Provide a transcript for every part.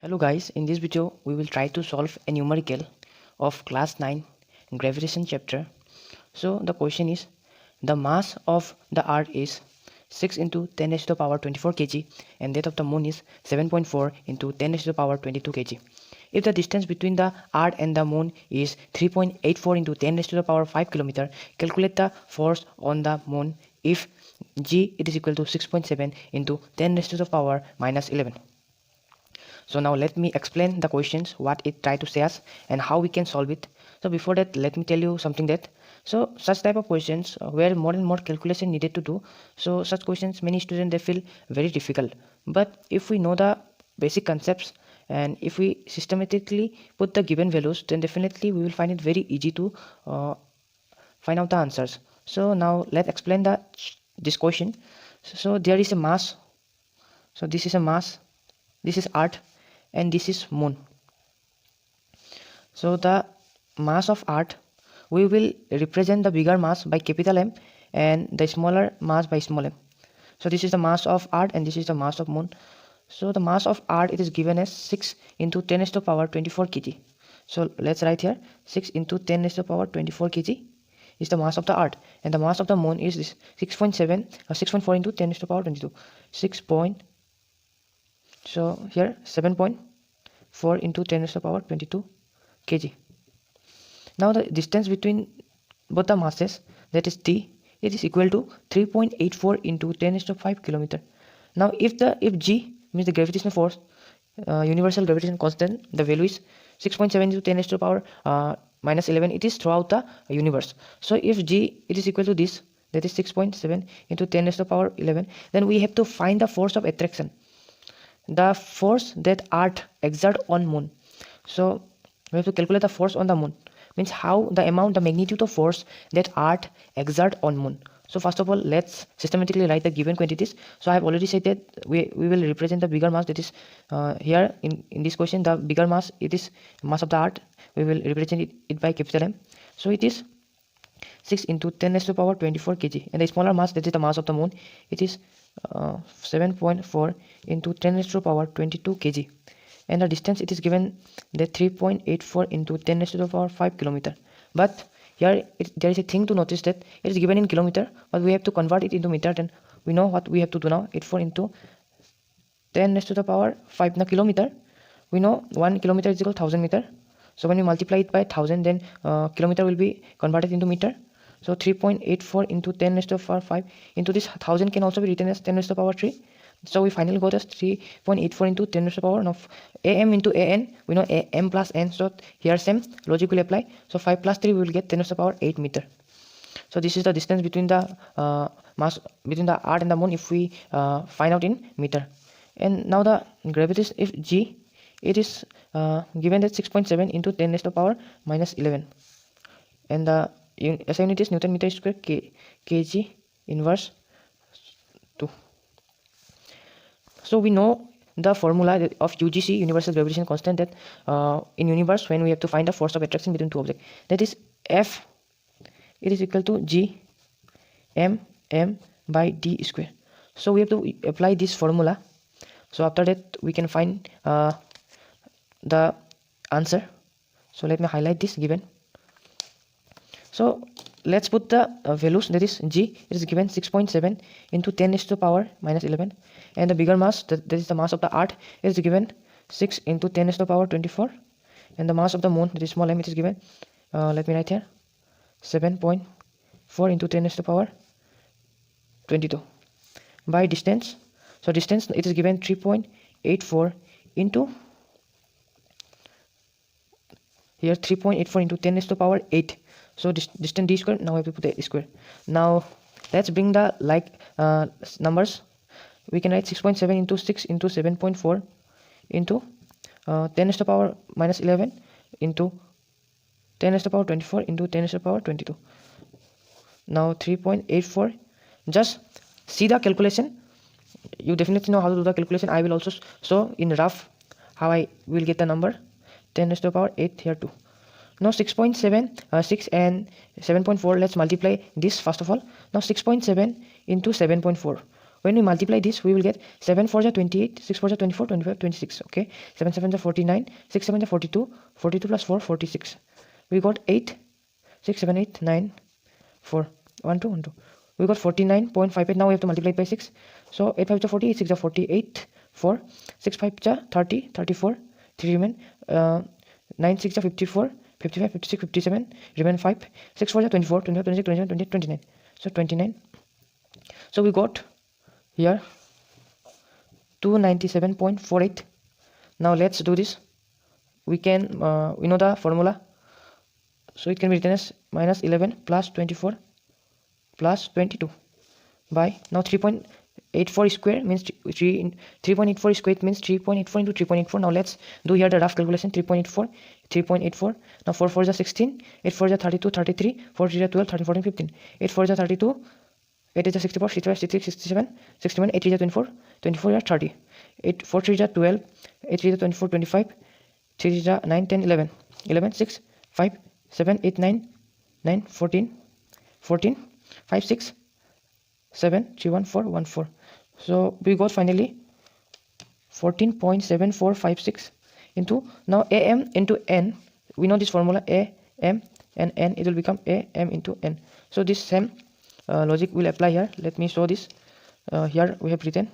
Hello guys, in this video we will try to solve a numerical of class 9 gravitation chapter. So the question is, the mass of the earth is 6 into 10 raised to the power 24 kg and that of the moon is 7.4 into 10 raised to the power 22 kg. If the distance between the earth and the moon is 3.84 into 10 raised to the power 5 km, calculate the force on the moon if g it is equal to 6.7 into 10 raised to the power minus 11. So now let me explain the questions, what it try to say us and how we can solve it. So before that, let me tell you something that such type of questions where more and more calculation needed to do. So such questions many students they feel very difficult. But if we know the basic concepts and if we systematically put the given values, then definitely we will find it very easy to find out the answers. So now let's explain this question. So there is a mass. So this is a mass. This is earth and this is moon. So the mass of earth, we will represent the bigger mass by capital M and the smaller mass by small m. So this is the mass of earth and this is the mass of moon. So the mass of earth, it is given as 6 into 10 raised to the power 24 kg. So let's write here 6 into 10 raised to the power 24 kg is the mass of the earth, and the mass of the moon is this 6.7 or 6.4 into 10 raised to the power 22. 6. So here 7.4 into 10 raised to the power 22 kg. Now the distance between both the masses, that is t, it is equal to 3.84 into 10 raised to 5 km. Now if g means the gravitational force, universal gravitation constant, the value is 6.7 into 10 raised to the power minus 11, it is throughout the universe. So if g it is equal to this, that is 6.7 into 10 raised to the power 11, then we have to find the force of attraction, the force that earth exert on moon. So we have to calculate the force on the moon, means how the magnitude of force that earth exert on moon. So first of all, let's systematically write the given quantities. So I have already said that we will represent the bigger mass, that is here in this question the bigger mass, it is mass of the earth, we will represent it by capital M. So it is 6 into 10 raised to the power 24 kg, and the smaller mass, that is the mass of the moon, it is 7.4 into 10 raised to the power 22 kg, and the distance it is given that 3.84 into 10 raised to the power 5 km. But here there is a thing to notice that it is given in kilometer, but we have to convert it into meter. Then we know what we have to do now. 84 into 10 raised to the power 5 na kilometer, we know 1 kilometer is equal to 1000 meter. So when we multiply it by 1000, then kilometer will be converted into meter. So 3.84 into 10 raised to the power 5 into this 1000 can also be written as 10 raised to the power 3. So we finally got as 3.84 into 10 raised to the power. Now am into an, we know am plus n, so here same logic will apply. So 5 plus 3 we will get 10 raised to the power 8 meter. So this is the distance between the mass between the earth and the moon if we find out in meter. And now the gravity, if g it is given that 6.7 into 10 raised to the power minus 11, and the SI unit is Newton meter square kg inverse 2. So we know the formula of UGC, universal gravitation constant, that in universe when we have to find the force of attraction between two objects, that is F it is equal to G m by d square. So we have to apply this formula. So after that we can find the answer. So let me highlight this given. So let's put the values, that is g it is given 6.7 into 10 raised to the power minus 11, and the bigger mass, that is the mass of the earth, is given 6 into 10 raised to the power 24, and the mass of the moon, that is small m, it is given let me write here 7.4 into 10 raised to the power 22. By distance, so distance it is given 3.84 into here 3.84 into 10 raised to the power 8. So distance d square, now we have to put the square. Now let's bring the numbers. We can write 6.7 into 6 into 7.4 into 10 raised to the power minus 11 into 10 raised to the power 24 into 10 raised to the power 22. Now 3.84. Just see the calculation. You definitely know how to do the calculation. I will also show in rough how I will get the number. 10 raised to the power 8 here too. Now 6.7, 6 and 7.4, let's multiply this first of all. Now 6.7 into 7.4, when we multiply this, we will get 7 4 are 28, 6 4 are 24, 25, 26. Okay, 7 7 are 49, 6 7 are 42, 42 plus 4, 46. We got 8, 6 7 8 9 4 1 2 1 2. We got 49.58. Now we have to multiply it by 6. So 8 5 are 40, 8 6 are 48, 4, 6 5 are 30, 34, 3 remain, 9 6 are 54, 55, 56, 57, remain 5, 6 4 are 24, 25, 26, 27, 28, 29. So 29. So we got here 297.48. Now let's do this. We can we know the formula, so it can be written as minus 11 plus 24 plus 22 by, now 3.84 square means 3.84 square means 3.84 into 3.84. Now let's do here the rough calculation. 3.84. Now 4 4 is 16, 8 4 is 32, 33, 4 3 is 12, 13, 14, 15, 8 4 is 32, 8 is 64, 65, 66, 67, 61, 8 3 is 24, 24 is 30, 8 4 3 is 12, 8 3 is 24, 25, 3 is 9, 10, 11, 11, 6, 5, 7, 8, 9, 9, 14, 14, 5, 6, 7, 3, 1, 4, 1, 4. So we got finally 14.7456 into, now AM into N. We know this formula, AM and N, it will become AM into N. So this same logic will apply here. Let me show this. Here we have written.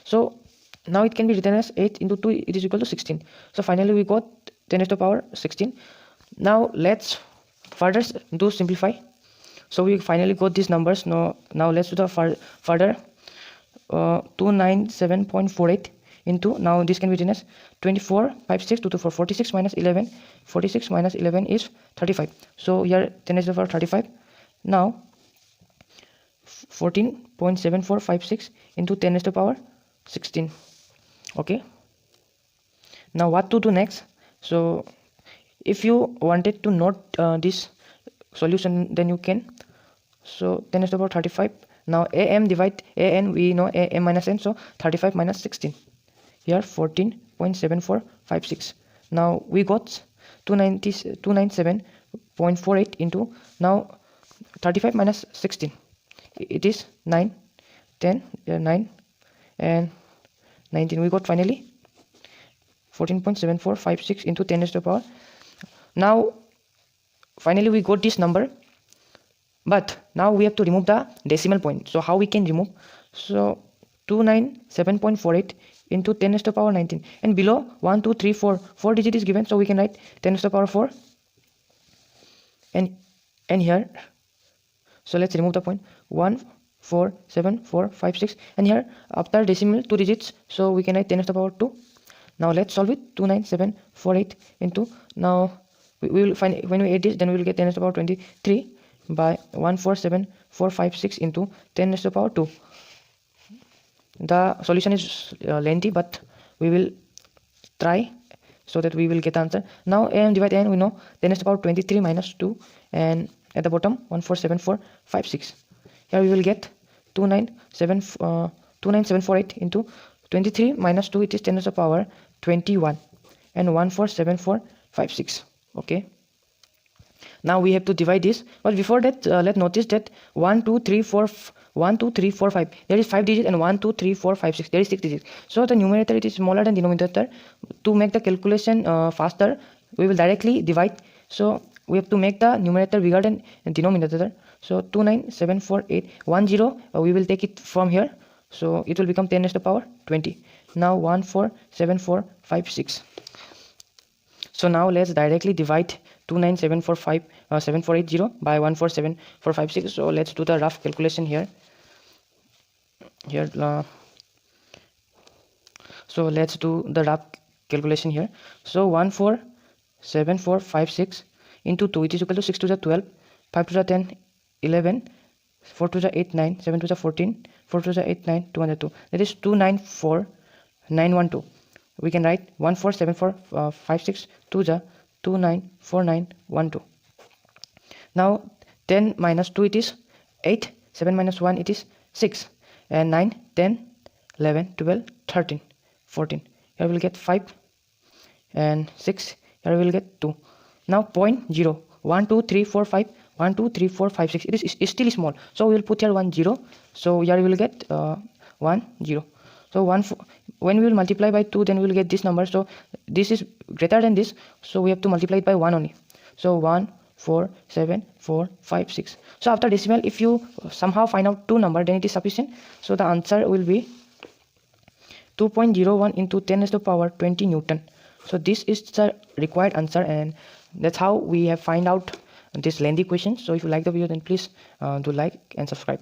So now it can be written as 8 into 2, it is equal to 16. So finally we got 10 to the power 16. Now let's further do simplify. So we finally got these numbers. Now let's do the further 297.48 into, now this can be written as 24 5 6 2 2 4, 46 minus 11, 46 minus 11 is 35. So here 10 to the power 35. Now 14.7456 into 10 to the power 16. Okay, now what to do next? So if you wanted to note this solution, then you can. So 10 to the power 35. Now AM divide AN, we know AM minus N, so 35 minus 16. Here 14.7456. Now we got 297.48 into, now 35 minus 16. It is 9, 10, 9 and 19. We got finally 14.7456 into 10 to the power. Now finally we got this number, but now we have to remove the decimal point. So how we can remove? So 297.48 into 10 to the power 19, and below 1 2 3 4 digit is given, so we can write 10 to the power 4 and here. So let's remove the point 1 4 7 4 5 6, and here after decimal 2 digits, so we can write 10 to the power 2. Now let's solve it. 29748 into, now we will find, when we add this, then we will get 10 to the power 23 by 147456 into 10 to the power 2. The solution is lengthy, but we will try so that we will get the answer. Now AM divide N, we know 10 to the power 23 minus 2, and at the bottom 147456. Here we will get 29748 into 23 minus 2, it is 10 to the power 21 and 147456. Okay, now we have to divide this, but before that let's notice that 1 2 3 4 5, there is 5 digits, and 1 2 3 4 5 6, there is 6 digits. So the numerator, it is smaller than denominator. To make the calculation faster, we will directly divide. So we have to make the numerator bigger than denominator. So 2974810, we will take it from here, so it will become 10 to the power 20. Now 147456. So now let's directly divide 29748 by 147456. So let's do the rough calculation here. So let's do the rough calculation here. So 147456 into 2, it is equal to 6 to the 12, 5 to the 10, 11, 4 to the 8, 9, 7 to the 14, 4 to the 8, 9, 202. That is 294912. We can write 147456 to the 294912. Now 10 minus 2, it is 8, 7 minus 1, it is 6, and 9, 10, 11, 12, 13, 14. Here we will get 5 and 6. Here we will get 2. Now 0.0 1 2 3 4 5 1 2 3 4 5 6. It is still small, so we will put here 1 0. So here we will get 1 0. So when we will multiply by 2, then we will get this number. So this is greater than this, so we have to multiply it by 1 only. So 1 4 7 4 5 6. So after decimal, if you somehow find out two number, then it is sufficient. So the answer will be 2.01 into 10 raised to the power 20 Newton. So this is the required answer, and that's how we have find out this lengthy question. So if you like the video, then please do like and subscribe.